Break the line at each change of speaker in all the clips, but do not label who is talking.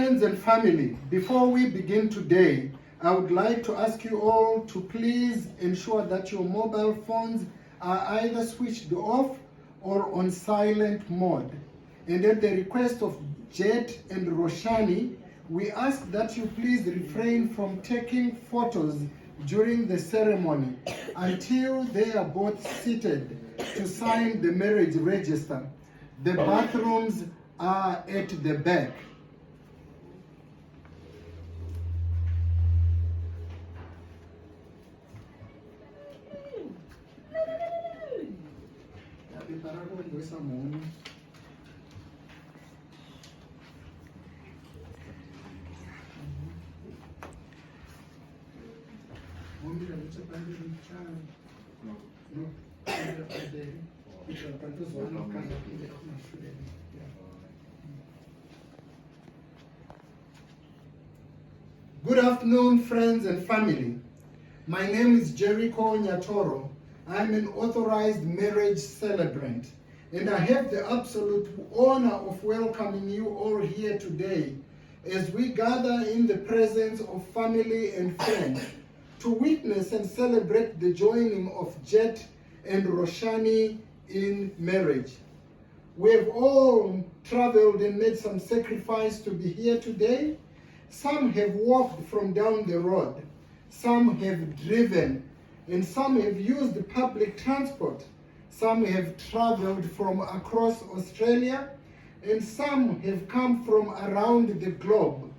Friends and family, before we begin today, I would like to ask you all to please ensure that your mobile phones are either switched off or on silent mode. And at the request of Jet and Roshani, we ask that you please refrain from taking photos during the ceremony until they are both seated to sign the marriage register. The bathrooms are at the back. Good afternoon, friends and family. My name is Jericho Nyatoro. I'm an authorized marriage celebrant, and I have the absolute honor of welcoming you all here today as we gather in the presence of family and friends to witness and celebrate the joining of Jet and Roshani in marriage. We have all traveled and made some sacrifice to be here today. Some have walked from down the road, some have driven, and some have used public transport. Some have traveled from across Australia, and some have come from around the globe.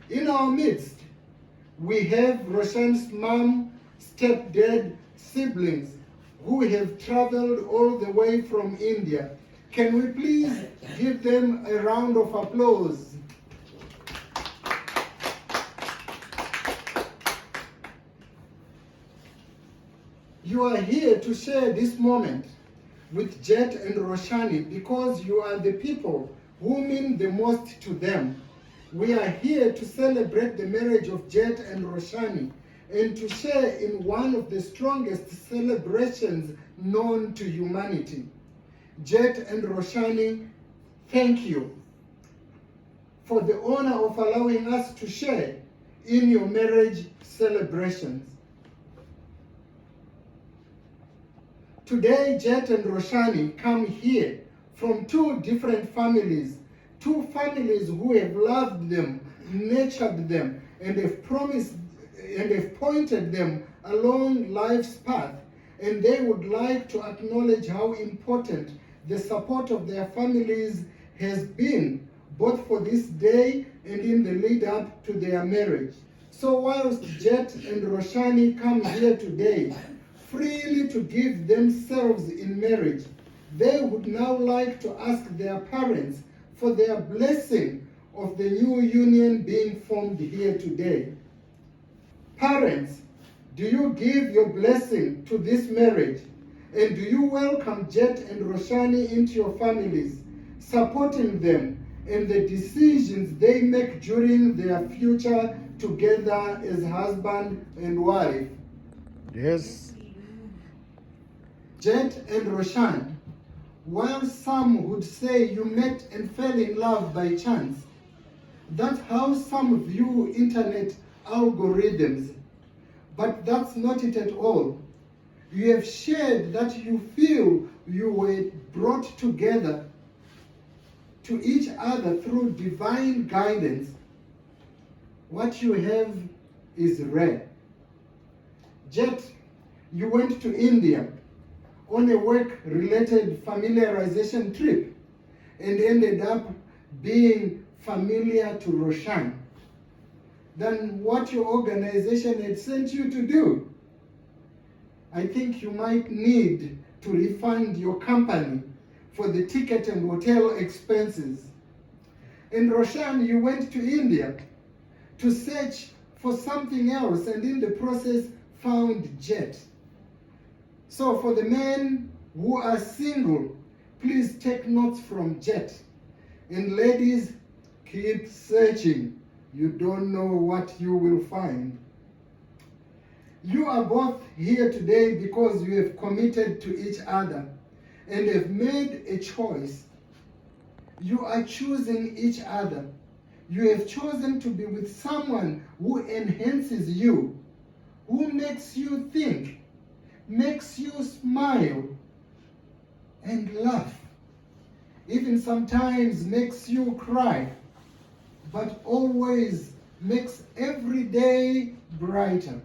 In our midst, we have Roshani's mom, stepdad, siblings who have traveled all the way from India. Can we please give them a round of applause? You are here to share this moment with Jet and Roshani because you are the people who mean the most to them. We are here to celebrate the marriage of Jet and Roshani and to share in one of the strongest celebrations known to humanity. Jet and Roshani, thank you for the honor of allowing us to share in your marriage celebrations. Today, Jet and Roshani come here from two different families, two families who have loved them, nurtured them, and have promised and have pointed them along life's path. And they would like to acknowledge how important the support of their families has been, both for this day and in the lead up to their marriage. So whilst Jet and Roshani come here today, freely to give themselves in marriage, they would now like to ask their parents for their blessing of the new union being formed here today. Parents, do you give your blessing to this marriage? And do you welcome Jet and Roshani into your families, supporting them in the decisions they make during their future together as husband and wife?
Yes.
Jet and Roshani, while some would say you met and fell in love by chance, that's how some view internet algorithms. But that's not it at all. You have shared that you feel you were brought together to each other through divine guidance. What you have is rare. Jet, you went to India on a work-related familiarization trip and ended up being familiar to Roshani than what your organization had sent you to do. I think you might need to refund your company for the ticket and hotel expenses. And Roshani, you went to India to search for something else and in the process found Jet. So for the men who are single, please take notes from Jet. And ladies, keep searching. You don't know what you will find. You are both here today because you have committed to each other and have made a choice. You are choosing each other. You have chosen to be with someone who enhances you, who makes you think, makes you smile and laugh, even sometimes makes you cry, but always makes every day brighter.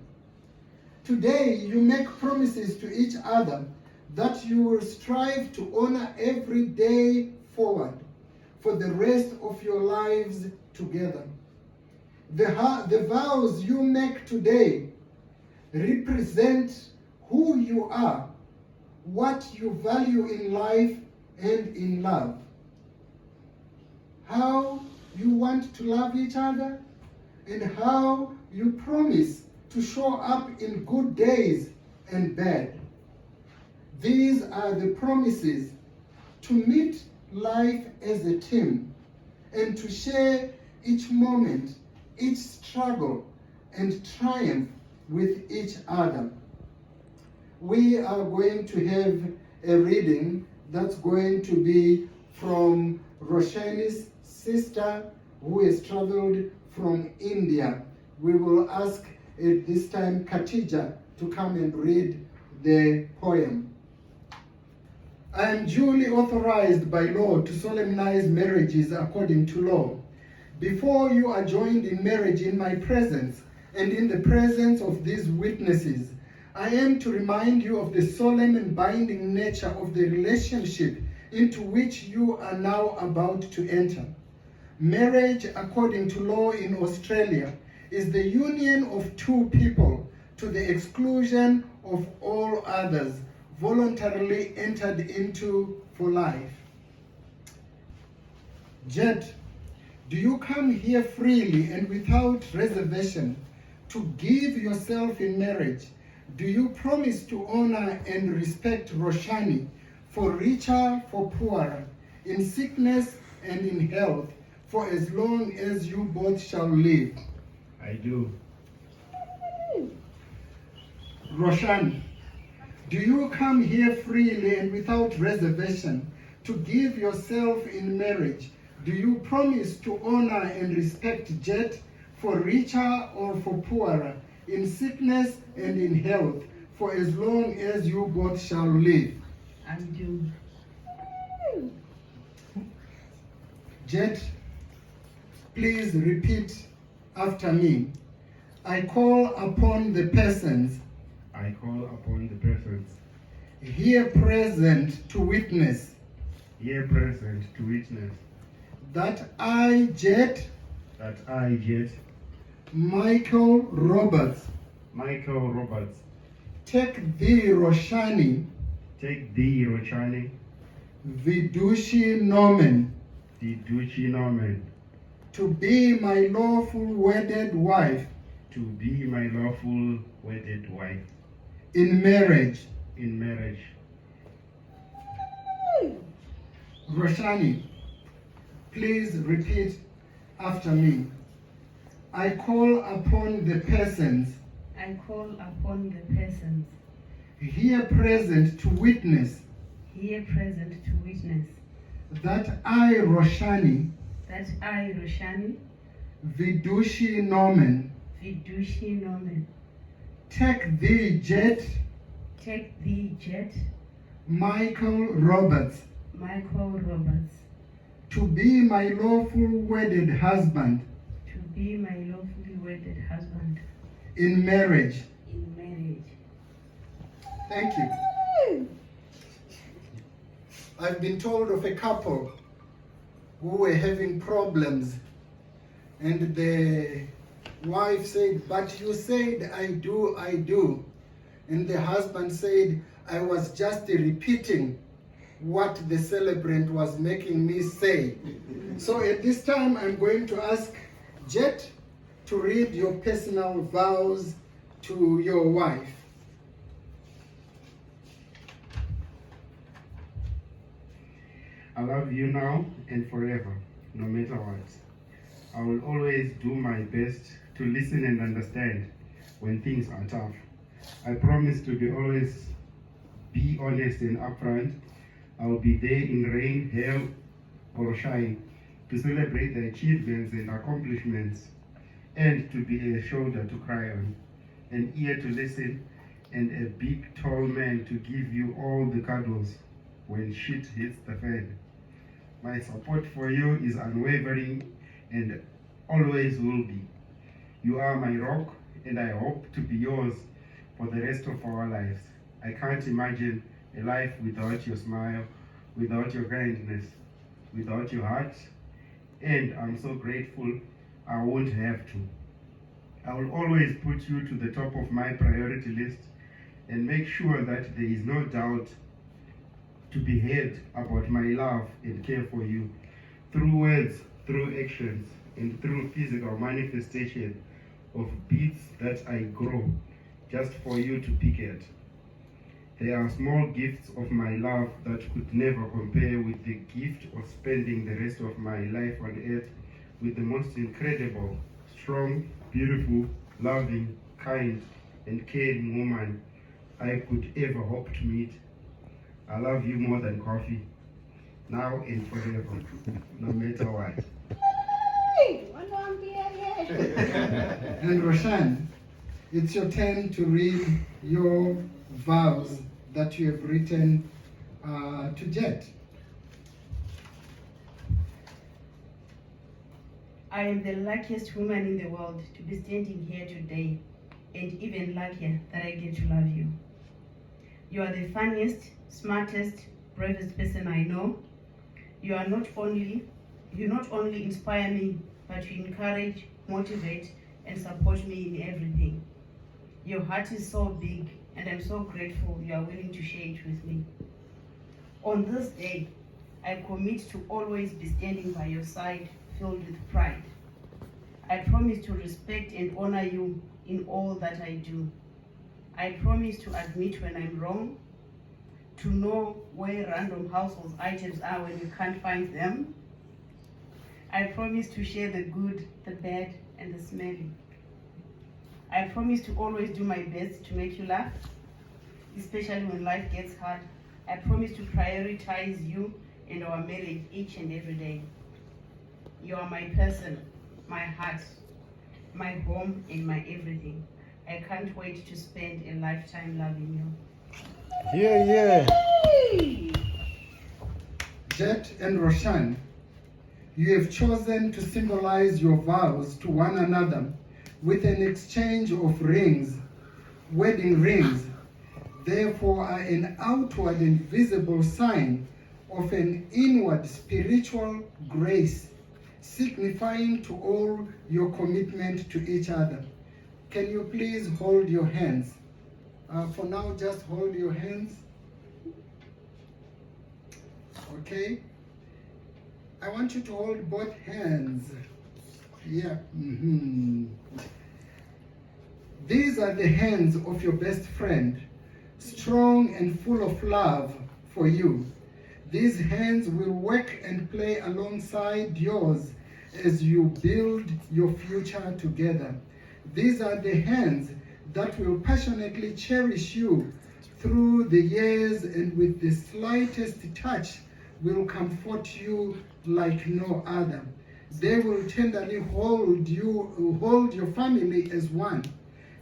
Today, you make promises to each other that you will strive to honor every day forward for the rest of your lives together. The vows you make today represent who you are, what you value in life and in love, how you want to love each other, and how you promise to show up in good days and bad. These are the promises to meet life as a team and to share each moment, each struggle and triumph with each other. We are going to have a reading that's going to be from Roshani's sister who has traveled from India. We will ask at this time Khatija to come and read the poem. I am duly authorized by law to solemnize marriages according to law. Before you are joined in marriage in my presence and in the presence of these witnesses, I am to remind you of the solemn and binding nature of the relationship into which you are now about to enter. Marriage, according to law in Australia, is the union of two people to the exclusion of all others, voluntarily entered into for life. Jet, do you come here freely and without reservation to give yourself in marriage? Do you promise to honor and respect Roshani, for richer, for poorer, in sickness and in health, for as long as you both shall live?
I do.
Roshani, do you come here freely and without reservation to give yourself in marriage? Do you promise to honor and respect Jet, for richer or for poorer, in sickness and in health, for as long as you both shall live?
I do.
Jet, please repeat after me. I call upon the persons
I call upon the persons
here present to witness
here present to witness
that I, Jet
that I, Jet
Michael Roberts, take thee, Roshani, Vidushi Norman, to be my lawful wedded wife in marriage. Roshani, please repeat after me. I call upon the persons here present to witness that I, Roshani, Vidushi Norman, take thee, Jet Michael Roberts, to be my lawful wedded husband in marriage. Thank you. I've been told of a couple who were having problems, and the wife said, but you said I do. And the husband said, I was just repeating what the celebrant was making me say. So at this time, I'm going to ask Jet to read your personal vows to your wife.
I love you now and forever, no matter what. I will always do my best to listen and understand when things are tough. I promise to always be honest and upfront. I will be there in rain, hail, or shine, to celebrate the achievements and accomplishments, and to be a shoulder to cry on, an ear to listen, and a big tall man to give you all the cuddles when shit hits the fan. My support for you is unwavering and always will be. You are my rock, and I hope to be yours for the rest of our lives. I can't imagine a life without your smile, without your kindness, without your heart, and I'm so grateful I won't have to. I will always put you to the top of my priority list and make sure that there is no doubt to be heard about my love and care for you through words, through actions, and through physical manifestation of beats that I grow just for you to pick at. There are small gifts of my love that could never compare with the gift of spending the rest of my life on earth with the most incredible, strong, beautiful, loving, kind, and caring woman I could ever hope to meet. I love you more than coffee, now and forever, no matter what.
And Roshani, it's your turn to read your vows that you have written to Jet.
I am the luckiest woman in the world to be standing here today, and even luckier that I get to love you. You are the funniest, smartest, bravest person I know. You not only inspire me, but you encourage, motivate, and support me in everything. Your heart is so big, and I'm so grateful you are willing to share it with me. On this day, I commit to always be standing by your side, filled with pride. I promise to respect and honor you in all that I do. I promise to admit when I'm wrong, to know where random household items are when you can't find them. I promise to share the good, the bad, and the smelly. I promise to always do my best to make you laugh, especially when life gets hard. I promise to prioritize you and our marriage each and every day. You are my person, my heart, my home, and my everything. I can't wait to spend a lifetime loving you.
Yeah.
Jet and Roshani, you have chosen to symbolize your vows to one another with an exchange of rings, wedding rings. Therefore are an outward and visible sign of an inward spiritual grace, signifying to all your commitment to each other. Can you please hold your hands? For now, just hold your hands. Okay? I want you to hold both hands. Yeah. These are the hands of your best friend, strong and full of love for you. These hands will work and play alongside yours as you build your future together. These are the hands that will passionately cherish you through the years, and with the slightest touch will comfort you like no other. They will tenderly hold your family as one.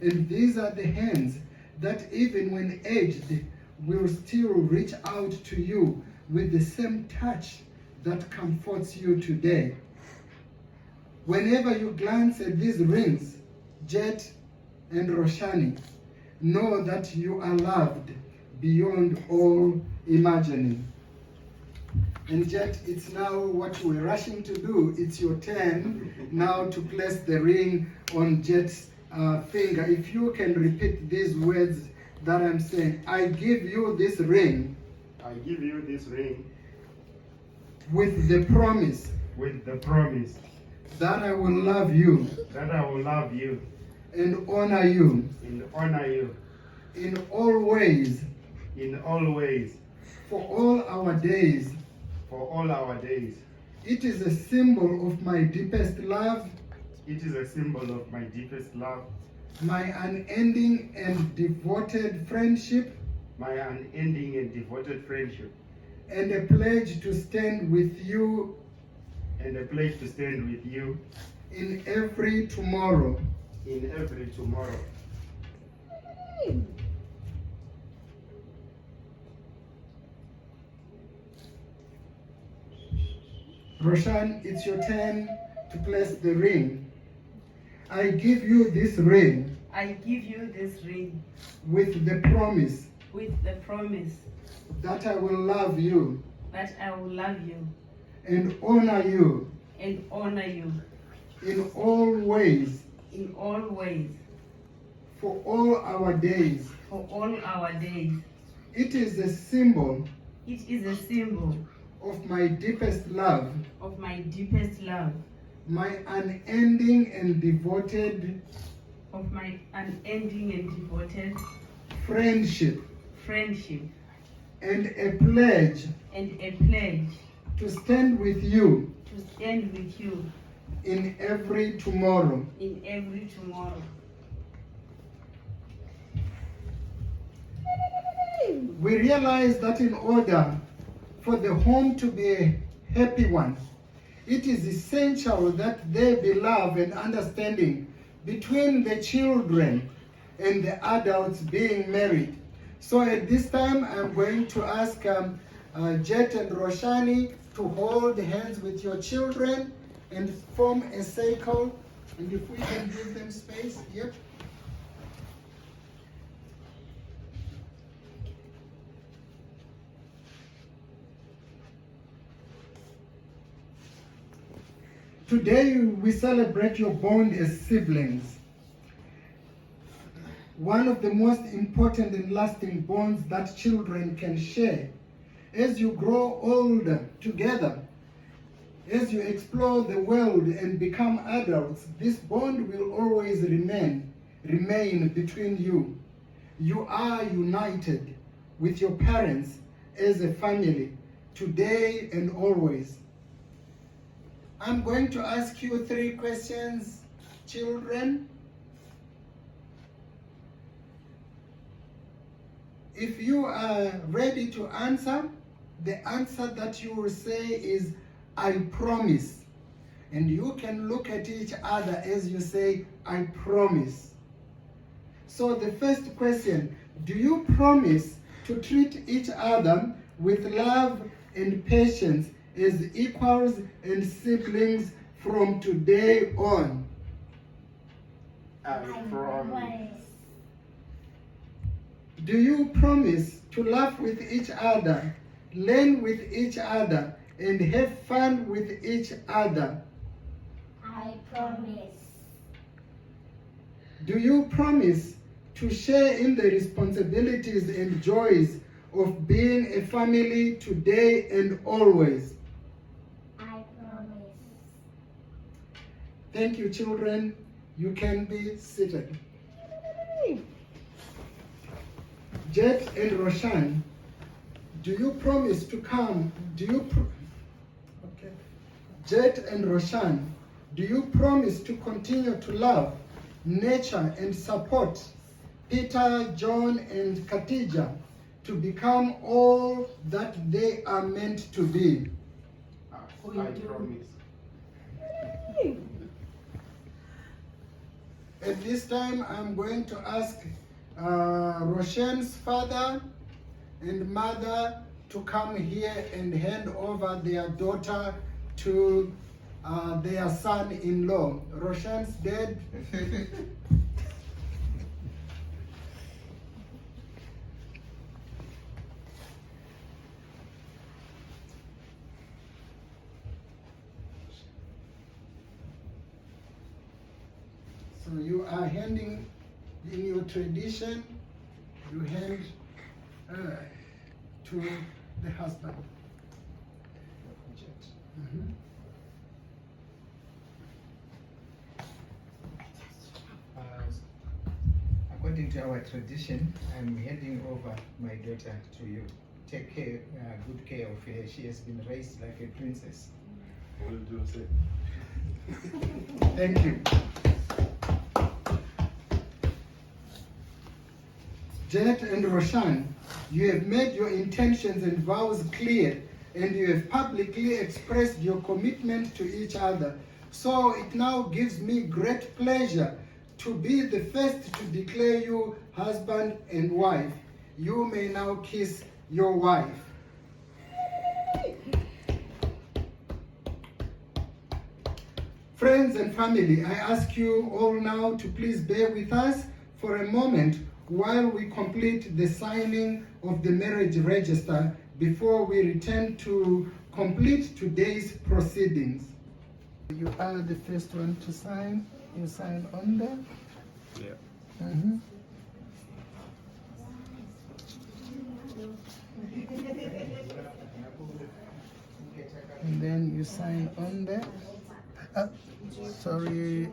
And these are the hands that even when aged will still reach out to you with the same touch that comforts you today. Whenever you glance at these rings, Jet and Roshani, know that you are loved beyond all imagining. And Jet, it's now what we're rushing to do. It's your turn now to place the ring on Jet's finger. If you can repeat these words that I'm saying. I give you this ring.
I give you this ring
With the promise.
with the promise
That I will love you.
that I will love you
And honor you.
and honor you
In all ways.
in all ways
For all our days.
for all our days.
It is a symbol of my deepest love.
It is a symbol of my deepest love,
My unending and devoted friendship.
my unending and devoted friendship,
And a pledge to stand with you
and a pledge to stand with you
in every tomorrow.
in every tomorrow.
Roshan, it's your turn to place the ring. I give you this ring
I give you this ring
with the promise
with the promise
that I will love you
that I will love you
and honor you
and honor you
in all ways
in all ways
for all our days.
for all our days.
It is a symbol
It is a symbol
of my deepest love,
of my deepest love,
my unending and devoted
of my unending and devoted
friendship,
friendship,
and a pledge
and a pledge
to stand with you
to stand with you
in every tomorrow.
in every tomorrow.
We realize that in order for the home to be a happy one, it is essential that there be love and understanding between the children and the adults being married. So at this time, I'm going to ask Jet and Roshani to hold hands with your children and form a circle. And if we can give them space, yep. Today we celebrate your bond as siblings. One of the most important and lasting bonds that children can share. As you grow older together, as you explore the world and become adults, this bond will always remain between you. You are united with your parents as a family, today and always. I'm going to ask you 3 questions, children. If you are ready to answer, the answer that you will say is, I promise. And you can look at each other as you say, I promise. So the first question, do you promise to treat each other with love and patience as equals and siblings from today on?
I promise.
Do you promise to laugh with each other, learn with each other, and have fun with each other?
I promise.
Do you promise to share in the responsibilities and joys of being a family today and always?
I promise.
Thank you, children. You can be seated. Jet and Roshan, do you promise to come? Okay. Jet and Roshan, do you promise to continue to love, nurture, and support Peter, John, and Khatija to become all that they are meant to be?
I promise.
At this time, I'm going to ask Roshan's father and mother to come here and hand over their daughter to their son-in-law. Roshan's dad. So you are handing, in your tradition, you hand to the husband. Mhm.
According to our tradition, I'm handing over my daughter to you. Take care, good care of her. She has been raised like a princess.
Will do so.
Thank you. Jet and Roshan, you have made your intentions and vows clear and you have publicly expressed your commitment to each other. So it now gives me great pleasure to be the first to declare you husband and wife. You may now kiss your wife. Friends and family, I ask you all now to please bear with us for a moment while we complete the signing of the marriage register before we return to complete today's proceedings. You are the first one to sign. You sign on there.
Yeah.
And then you sign on there. Sorry.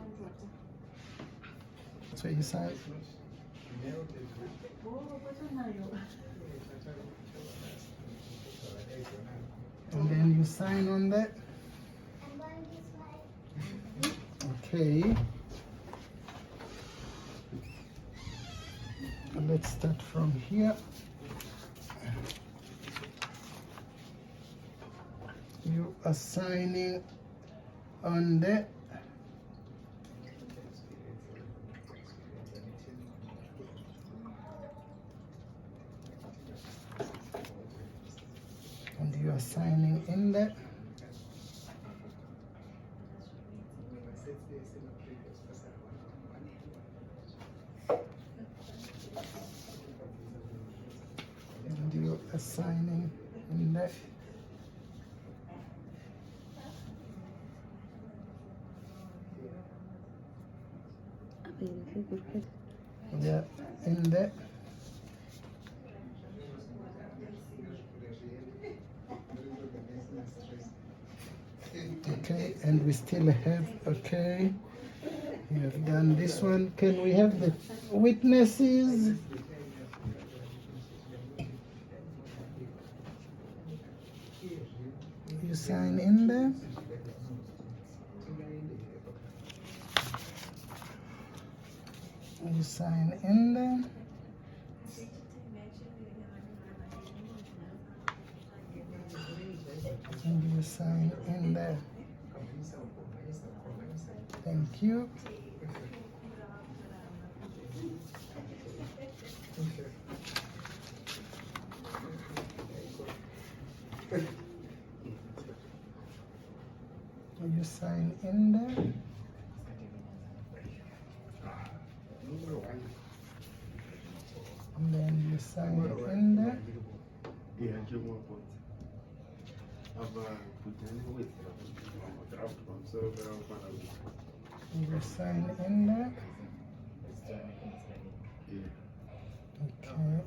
So you sign. And then you sign on that. Okay. Let's start from here. You are signing on that. And you are signing in that. And you are signing in that. Yeah, in that. Okay, and we still have, okay, you have done this one. Can we have the witnesses? You sign in there. You sign in there. And you sign in there. Thank you. You sign in there. And then you sign in there.
Yeah, give more points. I've put in with draft one, so
You sign in there.
yeah.
Okay.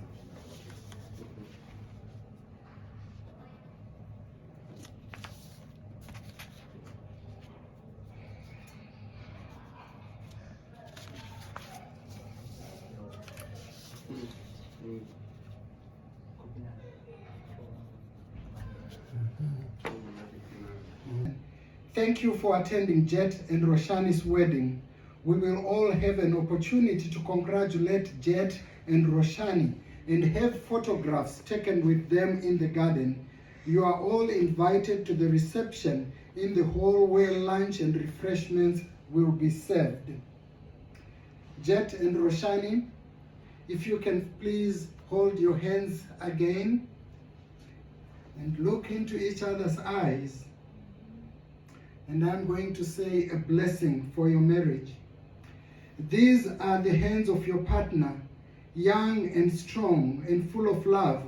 Thank you for attending Jet and Roshani's wedding. We will all have an opportunity to congratulate Jet and Roshani and have photographs taken with them in the garden. You are all invited to the reception in the hall where lunch and refreshments will be served. Jet and Roshani, if you can please hold your hands again and look into each other's eyes. And I'm going to say a blessing for your marriage. These are the hands of your partner, young and strong and full of love,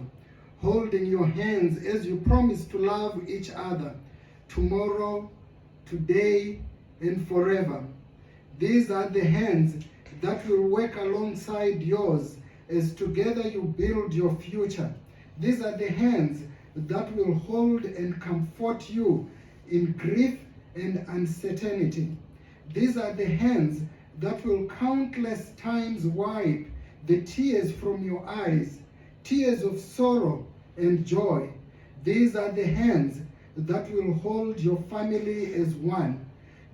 holding your hands as you promise to love each other tomorrow, today, and forever. These are the hands that will work alongside yours as together you build your future. These are the hands that will hold and comfort you in grief and uncertainty. These are the hands that will countless times wipe the tears from your eyes, tears of sorrow and joy. These are the hands that will hold your family as one.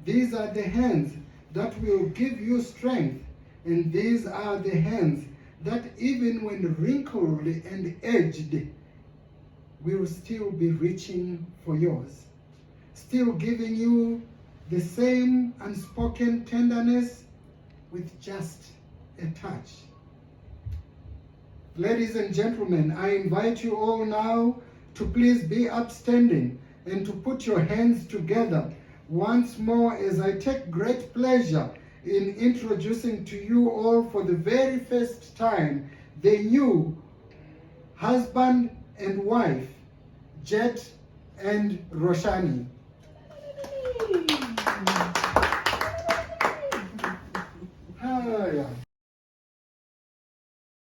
These are the hands that will give you strength, and these are the hands that even when wrinkled and aged, will still be reaching for yours, still giving you the same unspoken tenderness with just a touch. Ladies and gentlemen, I invite you all now to please be upstanding and to put your hands together once more as I take great pleasure in introducing to you all for the very first time the new husband and wife, Jet and Roshani. Ah, yeah.